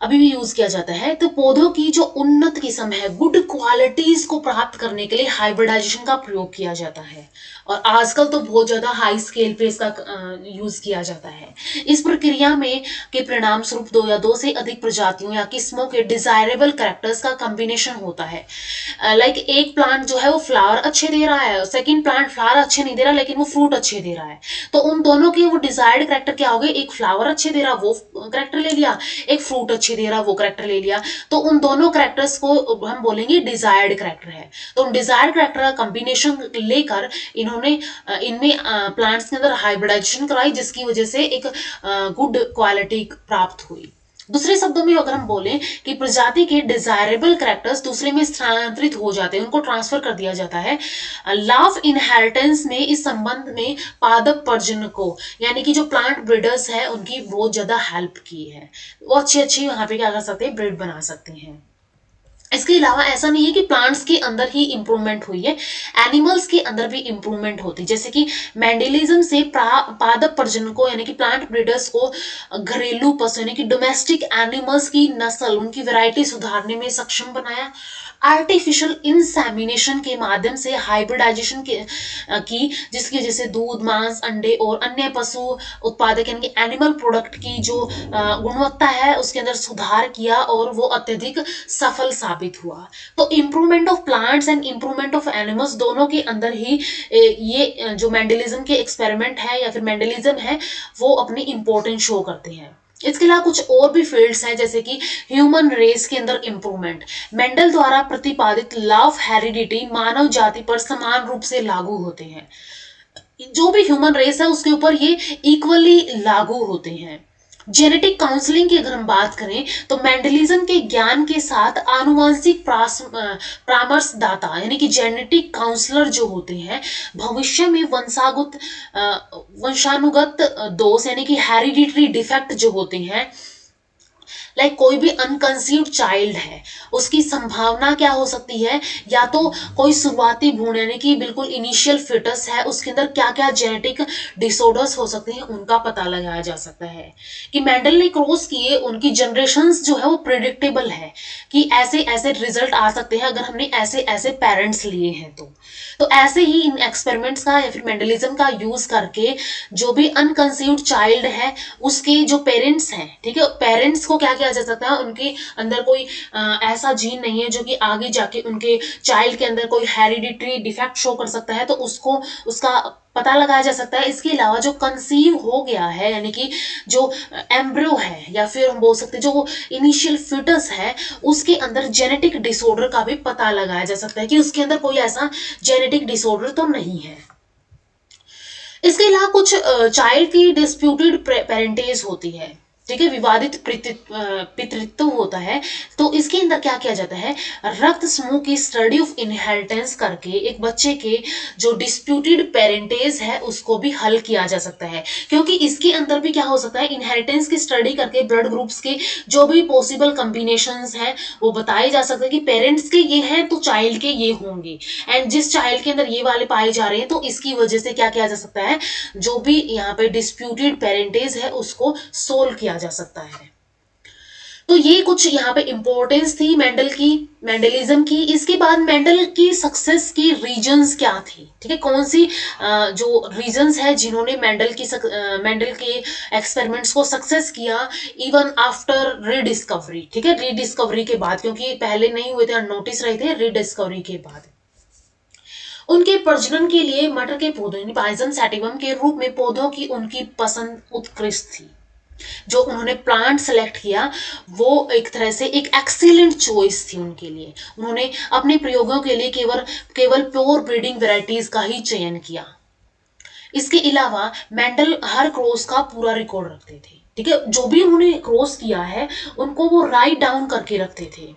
अभी भी यूज किया जाता है। तो पौधों की जो उन्नत किस्म है, गुड क्वालिटीज को प्राप्त करने के लिए हाइब्रिडाइजेशन का प्रयोग किया जाता है, और आजकल तो बहुत ज्यादा हाई स्केल पे इसका यूज किया जाता है। इस प्रक्रिया में के परिणाम स्वरूप 2 या 2 से अधिक प्रजातियों या किस्मों के डिजायरेबल कैरेक्टर्स का कॉम्बिनेशन होता है। लाइक एक प्लांट जो है वो फ्लावर अच्छे दे रहा है, सेकंड प्लांट फ्लावर अच्छे नहीं दे रहा लेकिन वो फ्रूट अच्छे दे रहा है, तो उन दोनों के वो डिजायर्ड कैरेक्टर क्या हो गए, एक फ्लावर अच्छे दे रहा वो कैरेक्टर ले लिया, एक फ्रूट अच्छे दे रहा वो कैरेक्टर ले लिया, तो उन दोनों कैरेक्टर्स को हम बोलेंगे डिजायर्ड कैरेक्टर है। तो उन डिजायर्ड कैरेक्टर का कॉम्बिनेशन लेकर इन्होंने इनमें प्लांट्स के अंदर हाइब्रिडाइजेशन कराई, जिसकी वजह से एक गुड क्वालिटी प्राप्त हुई। दूसरे शब्दों में अगर हम बोलें कि प्रजाति के डिजायरेबल कैरेक्टर्स दूसरे में स्थानांतरित हो जाते हैं, उनको ट्रांसफर कर दिया जाता है। लॉ ऑफ इनहेरिटेंस में इस संबंध में पादप प्रजनन को, यानी कि जो प्लांट ब्रीडर्स है उनकी बहुत ज्यादा हेल्प की है, वो अच्छी अच्छी वहां पे क्या कर सकते हैं, ब्रीड बना सकते हैं। इसके अलावा ऐसा नहीं है कि प्लांट्स के अंदर ही इंप्रूवमेंट हुई है, एनिमल्स के अंदर भी इंप्रूवमेंट होती है। जैसे कि मेंडलिज्म से पादप प्रजनन को, यानी कि प्लांट ब्रीडर्स को घरेलू पशु यानी कि डोमेस्टिक एनिमल्स की नस्ल, उनकी वैरायटी सुधारने में सक्षम बनाया। आर्टिफिशियल इंसेमिनेशन के माध्यम से हाइब्रिडाइजेशन की जिसकी वजह से दूध, मांस, अंडे और अन्य पशु उत्पादक यानी कि एनिमल प्रोडक्ट की जो गुणवत्ता है उसके अंदर सुधार किया और वो अत्यधिक सफल साबित हुआ। तो improvement of plants and improvement of animals दोनों के अंदर ही ये जो मेंडलिज्म के एक्सपेरिमेंट है या फिर मेंडलिज्म है वो अपनी इंपॉर्टेंस शो करते हैं। इसके अलावा कुछ और भी फील्ड्स हैं जैसे कि ह्यूमन रेस के अंदर इंप्रूवमेंट। मेंडल द्वारा प्रतिपादित लॉ ऑफ हेरिडिटी मानव जाति पर समान रूप से लागू होते हैं। जो भी ह्यूमन रेस है उसके ऊपर ये इक्वली लागू होते हैं। जेनेटिक काउंसलिंग की अगर हम बात करें तो मेंडलिज्म के ज्ञान के साथ आनुवंशिक परामर्शदाता यानी कि जेनेटिक काउंसलर जो होते हैं भविष्य में वंशानुगत दोष यानी कि हेरिडिटरी डिफेक्ट जो होते हैं, लाइक कोई भी अनकंसीव्ड चाइल्ड है उसकी संभावना क्या हो सकती है, या तो कोई शुरुआती भ्रूण यानी कि बिल्कुल इनिशियल फिटस है उसके अंदर क्या क्या जेनेटिक डिसऑर्डर्स हो सकते हैं उनका पता लगाया जा सकता है। कि मेंडल ने क्रॉस किए उनकी जनरेशंस जो है वो प्रिडिक्टेबल है कि ऐसे ऐसे रिजल्ट आ सकते हैं अगर हमने ऐसे ऐसे पेरेंट्स लिए हैं। तो ऐसे ही इन एक्सपेरिमेंट्स का या फिर मेंडलिज्म का यूज करके जो भी अनकंसीव्ड चाइल्ड है उसके जो पेरेंट्स हैं, ठीक है, पेरेंट्स को क्या किया जा सकता है, उनके अंदर कोई ऐसा जीन नहीं है जो कि आगे जाके उनके चाइल्ड के अंदर कोई हेरिडिटरी डिफेक्ट शो कर सकता है, तो उसको उसका पता लगाया जा सकता है। इसके अलावा जो कंसीव हो गया है यानी कि जो एम्ब्रियो है या फिर हम बोल सकते हैं जो इनिशियल फिटस है उसके अंदर जेनेटिक डिसऑर्डर का भी पता लगाया जा सकता है कि उसके अंदर कोई ऐसा जेनेटिक डिसऑर्डर तो नहीं है। इसके अलावा कुछ चाइल्ड की डिस्प्यूटेड पेरेंटेज होती है, ठीक है, विवादित पितृत्व होता है। तो इसके अंदर क्या किया जाता है, रक्त समूह की स्टडी ऑफ इनहेरिटेंस करके एक बच्चे के जो डिस्प्यूटेड पेरेंटेज है उसको भी हल किया जा सकता है। क्योंकि इसके अंदर भी क्या हो सकता है, इनहेरिटेंस की स्टडी करके ब्लड ग्रुप्स के जो भी पॉसिबल कॉम्बिनेशंस हैं वो बताए जा सकते हैं कि पेरेंट्स के ये हैं तो चाइल्ड के ये होंगे, एंड जिस चाइल्ड के अंदर ये वाले पाए जा रहे हैं तो इसकी वजह से क्या किया जा सकता है, जो भी यहाँ पे डिस्प्यूटेड पेरेंटेज है उसको सोल्व किया जा सकता है। तो ये कुछ यहाँ पे इंपॉर्टेंस थी मेंडलिज्म की। इसके बाद मेंडल की सक्सेस की रीजंस क्या थी, ठीक है, कौन सी जो रीजंस है जिन्होंने मेंडल के एक्सपेरिमेंट्स को सक्सेस किया इवन आफ्टर रीडिस्कवरी, ठीक है, रीडिस्कवरी के बाद, क्योंकि पहले नहीं हुए थे, अननोटिस रहे थे, रीडिस्कवरी के बाद। उनके प्रजनन के लिए मटर के पौधों पाइजन सैटिवम के रूप में पौधों की उनकी पसंद उत्कृष्ट थी। जो उन्होंने प्लांट सेलेक्ट किया वो एक तरह से एक एक्सीलेंट चॉइस थी उनके लिए। उन्होंने अपने प्रयोगों के लिए केवल प्योर ब्रीडिंग वेराइटीज का ही चयन किया। इसके अलावा मेंडल हर क्रॉस का पूरा रिकॉर्ड रखते थे, ठीक है, जो भी उन्होंने क्रॉस किया है उनको वो राइट डाउन करके रखते थे।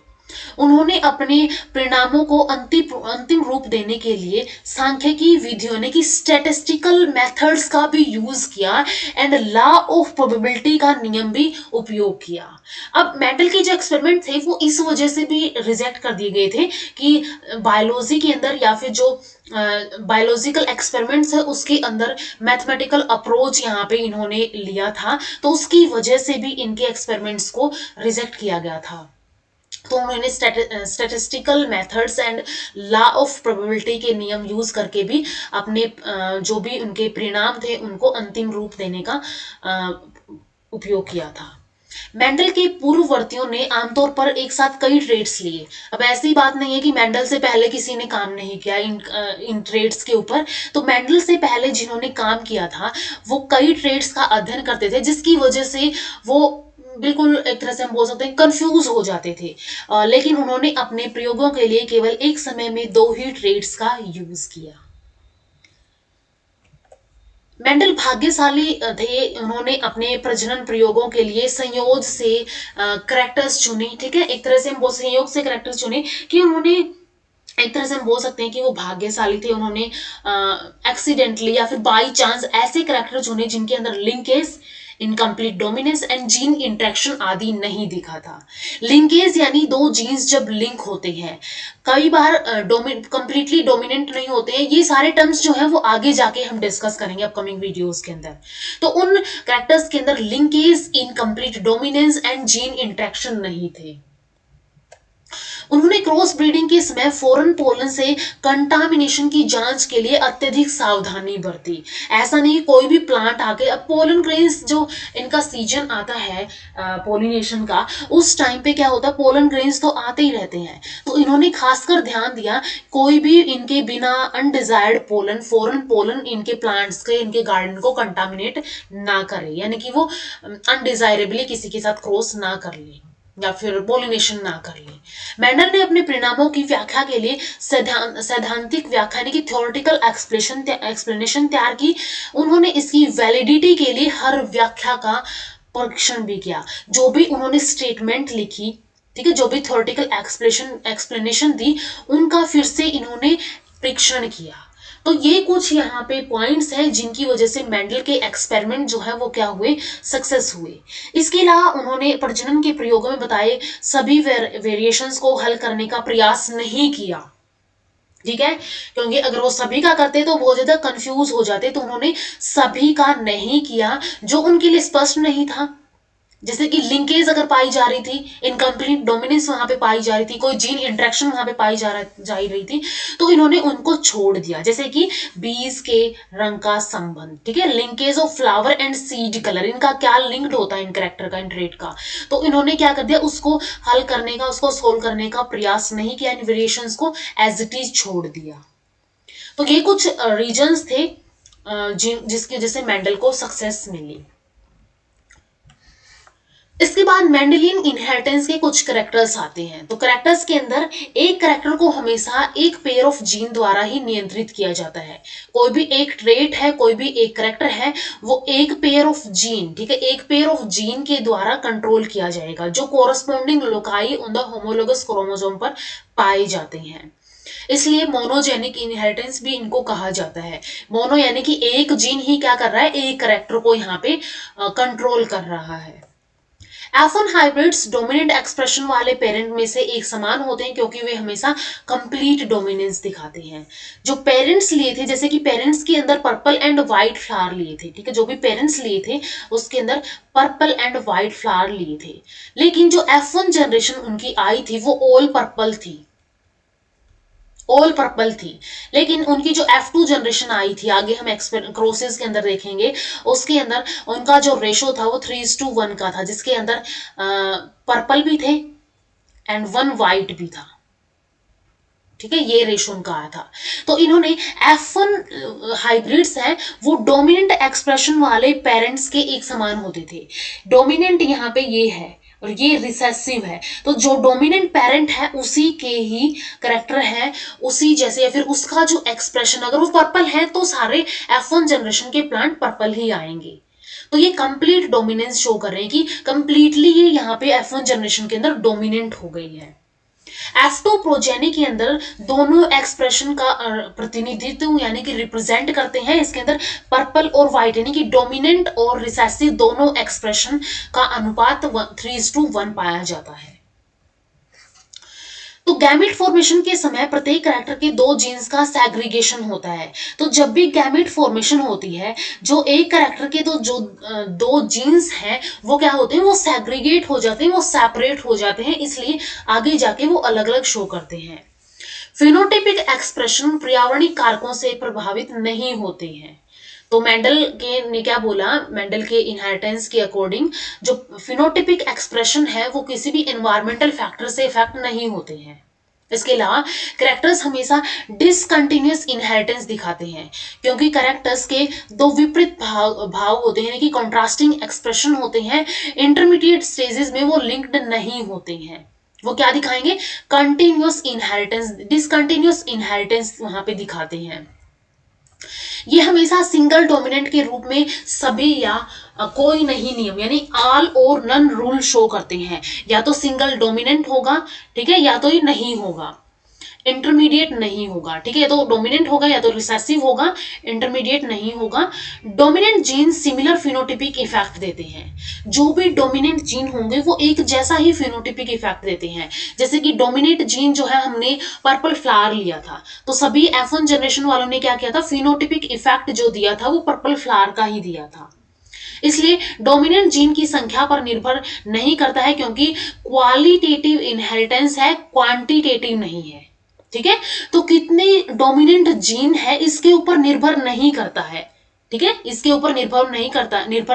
उन्होंने अपने परिणामों को अंतिम रूप देने के लिए सांख्यिकी विधियों ने की स्टैटिस्टिकल मेथड्स का भी यूज किया एंड लॉ ऑफ प्रोबेबिलिटी का नियम भी उपयोग किया। अब मेंडल के जो एक्सपेरिमेंट थे वो इस वजह से भी रिजेक्ट कर दिए गए थे कि बायोलॉजी के अंदर या फिर जो बायोलॉजिकल एक्सपेरिमेंट्स है उसके अंदर मैथमेटिकल अप्रोच यहाँ पे इन्होंने लिया था, तो उसकी वजह से भी इनके एक्सपेरिमेंट्स को रिजेक्ट किया गया था। तो उन्होंने statistical methods and law of probability के नियम यूज करके भी अपने जो भी उनके परिणाम थे उनको अंतिम रूप देने का उपयोग किया था। मेंडल के पूर्ववर्तियों ने आमतौर पर एक साथ कई ट्रेड्स लिए। अब ऐसी बात नहीं है कि मेंडल से पहले किसी ने काम नहीं किया इन ट्रेड्स के ऊपर, तो मेंडल से पहले जिन्होंने काम किया था वो कई ट्रेड्स का अध्ययन करते थे जिसकी वजह से वो बिल्कुल एक तरह से हम बोल सकते हैं कंफ्यूज हो जाते थे, लेकिन उन्होंने अपने प्रयोगों के लिए केवल एक समय में 2 ही ट्रेड्स का यूज किया। मेंडल भाग्यशाली थे, उन्होंने अपने प्रजनन प्रयोगों के लिए संयोग से करेक्टर्स चुने, ठीक है, एक तरह से हम बोल संयोग से करेक्टर्स चुने कि उन्होंने एक तरह से हम बोल सकते हैं कि वो भाग्यशाली थे। उन्होंने एक्सीडेंटली या फिर बाई चांस ऐसे करेक्टर चुने जिनके अंदर linkage, incomplete dominance and gene interaction आदि नहीं दिखा था। लिंकेज यानी 2 जीन्स जब लिंक होते हैं, कई बार कंप्लीटली डोमिनेंट नहीं होते हैं, ये सारे टर्म्स जो है वो आगे जाके हम डिस्कस करेंगे अपकमिंग वीडियोस के अंदर। तो उन कैरेक्टर्स के अंदर linkage, incomplete dominance and gene interaction नहीं थे। उन्होंने क्रॉस ब्रीडिंग के समय फॉरेन पोलन से कंटामिनेशन की जांच के लिए अत्यधिक सावधानी बरती। ऐसा नहीं कोई भी प्लांट आके, अब पोलन ग्रेन्स जो इनका सीजन आता है पोलिनेशन का, उस टाइम पे क्या होता है, पोलन ग्रेन्स तो आते ही रहते हैं, तो इन्होंने खासकर ध्यान दिया कोई भी इनके बिना अनडिजायर्ड पोलन, फॉरेन पोलन इनके प्लांट्स के, इनके गार्डन को कंटामिनेट ना करे, यानी कि वो अनडिजायरेबली किसी के साथ क्रॉस ना कर ले या फिर पोलिनेशन ना कर ले। मेंडल ने अपने परिणामों की व्याख्या के लिए सैद्धांतिक व्याख्या यानी कि थ्योरेटिकल एक्सप्लेनेशन तैयार की। उन्होंने इसकी वैलिडिटी के लिए हर व्याख्या का परीक्षण भी किया। जो भी उन्होंने स्टेटमेंट लिखी, ठीक है, जो भी थ्योरेटिकल एक्सप्लेनेशन दी, उनका फिर से इन्होंने परीक्षण किया। तो ये कुछ यहाँ पे पॉइंट्स हैं जिनकी वजह से मेंडल के एक्सपेरिमेंट जो है वो क्या हुए, सक्सेस हुए। इसके अलावा उन्होंने प्रजनन के प्रयोगों में बताए सभी वेरिएशंस को हल करने का प्रयास नहीं किया, ठीक है, क्योंकि अगर वो सभी का करते तो बहुत ज्यादा कंफ्यूज हो जाते, तो उन्होंने सभी का नहीं किया जो उनके लिए स्पष्ट नहीं था। जैसे कि लिंकेज अगर पाई जा रही थी, इनकम्प्लीट डोमिनेंस वहां पे पाई जा रही थी, कोई जीन इंटरेक्शन वहां पे पाई जा रही थी, तो इन्होंने उनको छोड़ दिया। जैसे कि बीज के रंग का संबंध, ठीक है, linkage of flower and seed colour, इनका क्या लिंक्ड होता है इन कैरेक्टर का, इन ट्रेट का, तो इन्होंने क्या कर दिया, उसको हल करने का, उसको सोल्व करने का प्रयास नहीं किया, इन वेरिएशंस को एज इट इज छोड़ दिया। तो ये कुछ रीजंस थे जिसकी वजह से मेंडल को सक्सेस मिली। इसके बाद मेंडेलियन इनहेरिटेंस के कुछ करेक्टर्स आते हैं। तो करेक्टर्स के अंदर एक करेक्टर को हमेशा एक पेयर ऑफ जीन द्वारा ही नियंत्रित किया जाता है। कोई भी एक ट्रेट है, कोई भी एक करेक्टर है, वो एक पेयर ऑफ जीन, ठीक है, एक पेयर ऑफ जीन के द्वारा कंट्रोल किया जाएगा, जो corresponding loci on the homologous chromosome पर पाए जाते हैं। इसलिए मोनोजेनिक इनहेरिटेंस भी इनको कहा जाता है। मोनो यानी कि एक जीन ही क्या कर रहा है, एक करेक्टर को यहाँ पे कंट्रोल कर रहा है। F1 हाइब्रिड्स डोमिनेंट एक्सप्रेशन वाले पेरेंट में से एक समान होते हैं क्योंकि वे हमेशा कंप्लीट डोमिनेंस दिखाते हैं। जो पेरेंट्स लिए थे, जैसे कि पेरेंट्स के अंदर पर्पल एंड व्हाइट फ्लावर लिए थे, ठीक है, जो भी पेरेंट्स लिए थे उसके अंदर पर्पल एंड व्हाइट फ्लावर लिए थे, लेकिन जो F1 जनरेशन उनकी आई थी वो ऑल पर्पल थी, ऑल पर्पल थी। लेकिन उनकी जो F2 जनरेशन आई थी, आगे हम क्रॉसेस के अंदर देखेंगे, उसके अंदर उनका जो रेशो था वो 3:1 का था, जिसके अंदर पर्पल भी थे एंड 1 व्हाइट भी था, ठीक है, ये रेशो उनका आया था। तो इन्होंने F1 हाइब्रिड्स हैं वो डोमिनेंट एक्सप्रेशन वाले पेरेंट्स के एक समान होते थे। डोमिनेंट यहाँ पे ये है और ये रिसेसिव है, तो जो डोमिनेंट पेरेंट है उसी के ही करेक्टर है, उसी जैसे, या फिर उसका जो एक्सप्रेशन अगर वो पर्पल है तो सारे F1 जनरेशन के प्लांट पर्पल ही आएंगे। तो ये कंप्लीट डोमिनेंस शो कर रहे हैं कि कंप्लीटली ये यहाँ पे F1 जनरेशन के अंदर डोमिनेंट हो गई है। F2 प्रोजेनी के अंदर दोनों एक्सप्रेशन का प्रतिनिधित्व यानी कि रिप्रेजेंट करते हैं। इसके अंदर पर्पल और व्हाइट यानी कि डोमिनेंट और रिसेसिव दोनों एक्सप्रेशन का अनुपात 3:1 पाया जाता है। तो गैमेट फॉर्मेशन के समय प्रत्येक कैरेक्टर के 2 जीन्स का सेग्रीगेशन होता है। तो जब भी गैमेट फॉर्मेशन होती है, जो एक कैरेक्टर के तो जो 2 जीन्स हैं वो क्या होते हैं, वो सेग्रीगेट हो जाते हैं, वो सेपरेट हो जाते हैं, इसलिए आगे जाके वो अलग अलग शो करते हैं। फिनोटाइपिक एक्सप्रेशन पर्यावरणीय कारकों से प्रभावित नहीं होते हैं। तो मेंडल के ने क्या बोला, मेंडल के इनहेरिटेंस के अकॉर्डिंग जो फिनोटाइपिक एक्सप्रेशन है वो किसी भी एनवायरमेंटल फैक्टर से इफेक्ट नहीं होते हैं। इसके अलावा कैरेक्टर्स हमेशा डिसकंटिन्यूअस इनहेरिटेंस दिखाते हैं, क्योंकि कैरेक्टर्स के 2 विपरीत भाव होते हैं, कि कॉन्ट्रास्टिंग एक्सप्रेशन होते हैं। इंटरमीडिएट स्टेजेस में वो लिंक्ड नहीं होते हैं। वो क्या दिखाएंगे, कंटिन्यूअस इनहेरिटेंस, डिसकंटिन्यूअस इनहेरिटेंस वहां पे दिखाते हैं। ये हमेशा सिंगल डोमिनेंट के रूप में सभी या कोई नहीं नियम यानी ऑल और नन रूल शो करते हैं। या तो सिंगल डोमिनेंट होगा, ठीक है, या तो ये नहीं होगा, इंटरमीडिएट नहीं होगा, ठीक है, तो डोमिनेंट होगा या तो रिसेसिव होगा, इंटरमीडिएट नहीं होगा। Dominant gene similar phenotypic effect देते हैं। जो भी डोमिनेंट जीन होंगे वो एक जैसा ही फिनोटाइपिक इफेक्ट देते हैं। जैसे कि डोमिनेंट जीन जो है, हमने पर्पल फ्लावर लिया था, तो सभी F1 जनरेशन वालों ने क्या किया था, फिनोटाइपिक इफेक्ट जो दिया था वो पर्पल फ्लावर का ही दिया था। इसलिए डोमिनेंट जीन की संख्या पर निर्भर नहीं करता है, क्योंकि क्वालिटेटिव इनहेरिटेंस है, क्वांटिटेटिव नहीं है। ठीक है, तो कितने डोमिनेंट जीन है इसके ऊपर निर्भर नहीं करता है। ठीक है, इसके ऊपर निर्भर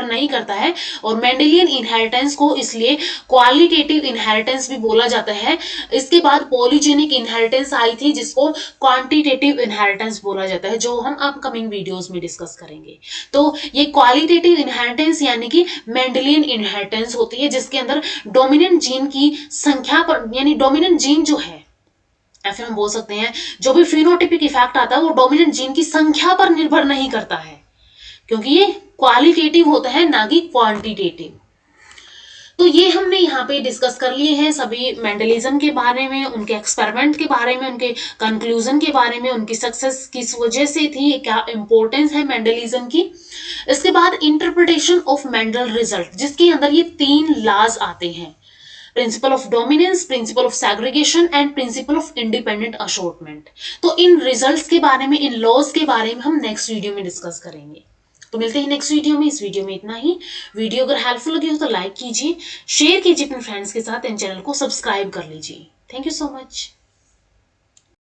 नहीं करता है। और मेंडेलियन इनहेरिटेंस को इसलिए क्वालिटेटिव इनहेरिटेंस भी बोला जाता है। इसके बाद पॉलीजेनिक इनहेरिटेंस आई थी, जिसको क्वांटिटेटिव इनहेरिटेंस बोला जाता है, जो हम अपकमिंग वीडियोस में डिस्कस करेंगे। तो ये क्वालिटेटिव इनहेरिटेंस यानी कि मेंडेलियन इनहेरिटेंस होती है, जिसके अंदर डोमिनेंट जीन की संख्या पर, यानी डोमिनेंट जीन जो है, या फिर हम बोल सकते हैं जो भी फिनोटिपिक इफेक्ट आता है वो डोमिनेंट जीन की संख्या पर निर्भर नहीं करता है, क्योंकि ये क्वालिटेटिव होता है ना कि क्वांटिटेटिव। तो ये हमने यहाँ पे डिस्कस कर लिए हैं सभी मेंडलिज्म के बारे में, उनके एक्सपेरिमेंट के बारे में, उनके कंक्लूजन के बारे में, उनकी सक्सेस किस वजह से थी, क्या इंपॉर्टेंस है मेंडलिज्म की। इसके बाद इंटरप्रिटेशन ऑफ मेंडल रिजल्ट, जिसके अंदर ये 3 लॉज आते हैं, principal of dominance, principle of segregation and principle of independent assortment. तो इन रिजल्ट्स के बारे में, इन लॉज के बारे में हम नेक्स्ट वीडियो में डिस्कस करेंगे। तो मिलते हैं नेक्स्ट वीडियो में। इस वीडियो में इतना ही। वीडियो अगर हेल्पफुल लगी हो तो लाइक कीजिए, शेयर कीजिए अपने फ्रेंड्स के साथ, एंड चैनल को सब्सक्राइब कर लीजिए। Thank you so much.